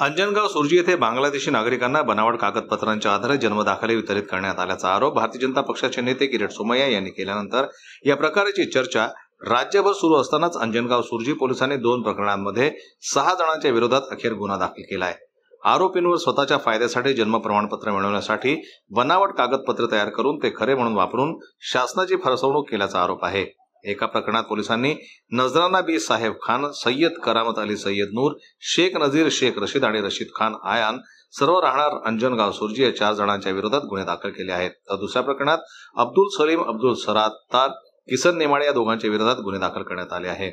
अंजनगाव सुर्जी येथे बांगलादेशी नागरिकांना बनावट कागदपत्रांच्या आधारे जन्मदाखले वितरित करण्यात आल्याचा आरोप भारतीय जनता पक्षाचे नेते किरीट सोमय्या यांनी केल्यानंतर या प्रकाराची चर्चा राज्यभर सुरू असतानाच अंजनगाव सुर्जी पोलिसांनी 2 प्रकरणांमध्ये 6 जणांच्या विरोधात अखेर गुन्हा दाखल केला आहे। आरोपींवर स्वतःच्या फायद्यासाठी जन्म प्रमाणपत्र मिळवण्यासाठी बनावट कागदपत्र तयार करून ते खरे म्हणून वापरून शासनाची फसवणूक केल्याचा आरोप आहे। एका प्रकरणात पोलिसांनी नजराना बी साहेब खान, सय्यद करामत अली सय्यद नूर, शेख नजीर शेख रशीद आणि रशीद खान आयान सर्व राहणार अंजनगाव सुर्जी या 4 जणांच्या विरोधात गुन्हे दाखल केले आहेत। तर दुसऱ्या प्रकरणात अब्दुल सलीम अब्दुल सरातार, किसन नेमाडे या दोघांच्या विरोधात गुन्हे दाखल करण्यात आले आहे।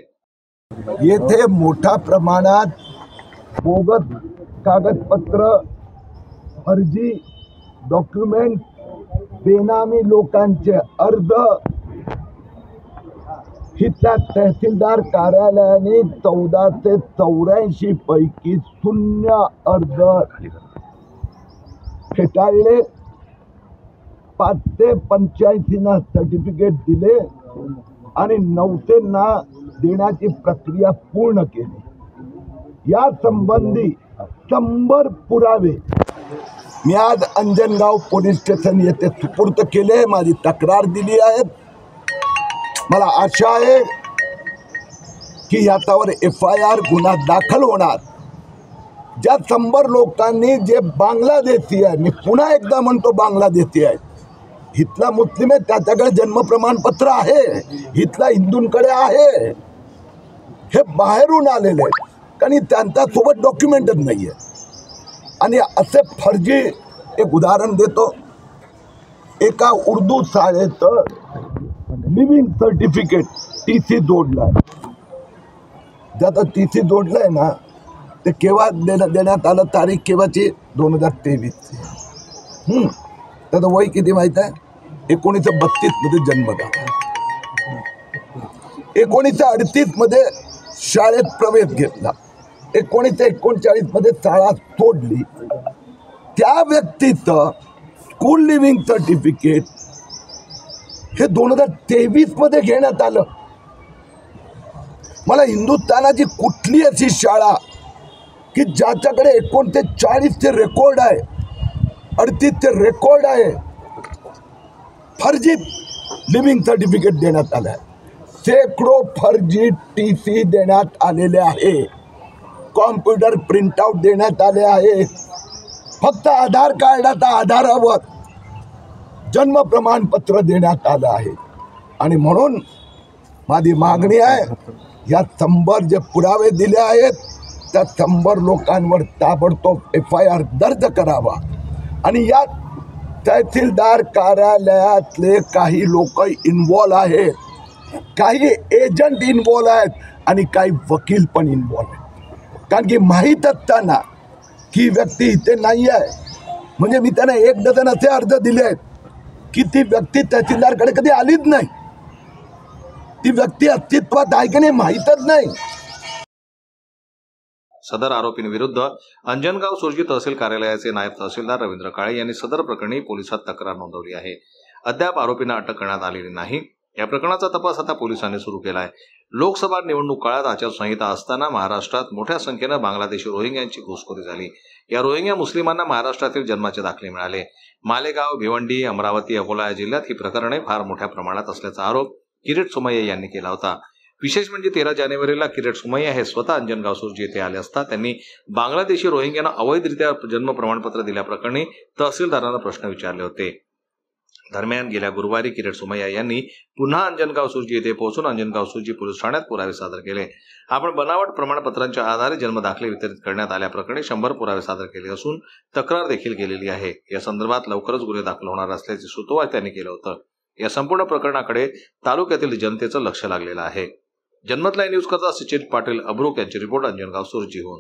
येथे मोठ्या प्रमाणात बोगस कागदपत्र, फर्जी डॉक्युमेंट, बेनामी लोकांचे अर्ज इथल्या तहसीलदार कार्यालयाने 1484 पैकी 0 अर्ज फेटाळले, 5 ते 85 सर्टिफिकेट दिले आणि 9 देण्याची प्रक्रिया पूर्ण केली। या संबंधी 100 पुरावे मी आज अंजनगाव पोलीस स्टेशन येथे सुपूर्द केले, माझी तक्रार दिली आहे। मला आशा आहे की याच्यावर FIR गुन्हा दाखल होणार। ज्या 100 लोकांनी जे बांगलादेशी आहे, मी पुन्हा एकदा म्हणतो बांगलादेशी आहे, इथला मुस्लिम आहे, त्याच्याकडे जन्म प्रमाणपत्र आहे, इथला हिंदूंकडे आहे, हे बाहेरून आलेले आहेत कारण त्यांच्यासोबत डॉक्युमेंटच नाही आहे। आणि असे फर्जी एक उदाहरण देतो, एका उर्दू शाळेचं लिव्हिंग सर्टिफिकेट TC जोडलाय, ज्याचा TC जोडलाय ना ते केव्हा देण्यात आलं, तारीख केव्हाची 2023 त्याचं वय किती माहित आहे? 1932 मध्ये जन्म झाला, 1938 मध्ये शाळेत प्रवेश घेतला, 1939 मध्ये शाळा सोडली। त्या व्यक्तीचं स्कूल लिव्हिंग सर्टिफिकेट हे 2023 मध्ये घेण्यात आलं। मला हिंदुस्थानाची कुठली अशी शाळा की ज्याच्याकडे 39 रेकॉर्ड आहे, 38 रेकॉर्ड आहे, फर्जी लिव्हिंग सर्टिफिकेट देण्यात आलं आहे। शेकडो फर्जी TC देण्यात आलेले आहे, कॉम्प्युटर प्रिंटआउट देण्यात आले आहे। फक्त आधार कार्डाच्या आधारावर जन्म प्रमाणपत्र देण्यात आलं आहे। आणि म्हणून माझी मागणी आहे, या 100 जे पुरावे दिले आहेत त्या 100 लोकांवर ताबडतोब FIR दर्ज करावा। आणि यात तहसीलदार कार्यालयातले काही लोक इन्वॉल्व आहेत, काही एजंट इन्वॉल्व आहेत आणि काही वकील पण इन्वॉल्व आहेत। कारण की माहीत असताना की व्यक्ती इथे नाही आहे, म्हणजे मी त्यांना 1 डझन असे अर्ज दिले आहेत की ती व्यक्ती तहसीलदारकडे कधी आलीच नाही, ती व्यक्ती अस्तित्वात आहे की नाही माहीतच नाही। सदर आरोपींविरुद्ध अंजनगाव सुर्जी तहसील कार्यालयाचे नायब तहसीलदार रवींद्र काळे यांनी सदर प्रकरणी पोलिसात तक्रार नोंदवली आहे। अद्याप आरोपींना अटक करण्यात आलेली नाही। या प्रकरणाचा तपास आता पोलिसांनी सुरू केला आहे। लोकसभा निवडणूक काळात आचारसंहिता असताना महाराष्ट्रात मोठ्या संख्येने बांगलादेशी रोहिंग्यांची घुसखोरी झाली। या रोहिंग्या मुस्लिमांना महाराष्ट्रातील जन्माचे दाखले मिळाले। मालेगाव, भिवंडी, अमरावती, अकोला या जिल्ह्यात ही प्रकरणे फार मोठ्या प्रमाणात असल्याचा आरोप किरीट सोमय्या यांनी केला होता। विशेष म्हणजे 13 जानेवारीला किरीट सोमय्या हे स्वतः अंजनगाव सुर्जी येथे आले असता त्यांनी बांगलादेशी रोहिंग्यांना अवैधरित्या जन्म प्रमाणपत्र दिल्याप्रकरणी तहसीलदारांना प्रश्न विचारले होते। दरम्यान गेल्या गुरुवारी किरीट सोमय्या यांनी पुन्हा अंजनगाव सुर्जी येथे पोहोचून अंजनगाव सुर्जी पोलीस ठाण्यात पुरावे सादर केले। आपण बनावट प्रमाणपत्रांच्या आधारे जन्मदाखले वितरित करण्यात आल्याप्रकरणी 100 पुरावे सादर केले असून तक्रार देखील केलेली आहे। या संदर्भात लवकरच गुन्हे दाखल होणार असल्याचे सूतोवाच त्यांनी केलं होतं। या संपूर्ण प्रकरणाकडे तालुक्यातील जनतेचं लक्ष लागलेलं आहे। जनमत लाईव्ह न्यूज करता सचिन पाटील अब्रुक यांची रिपोर्ट अंजनगाव सुर्जीहून।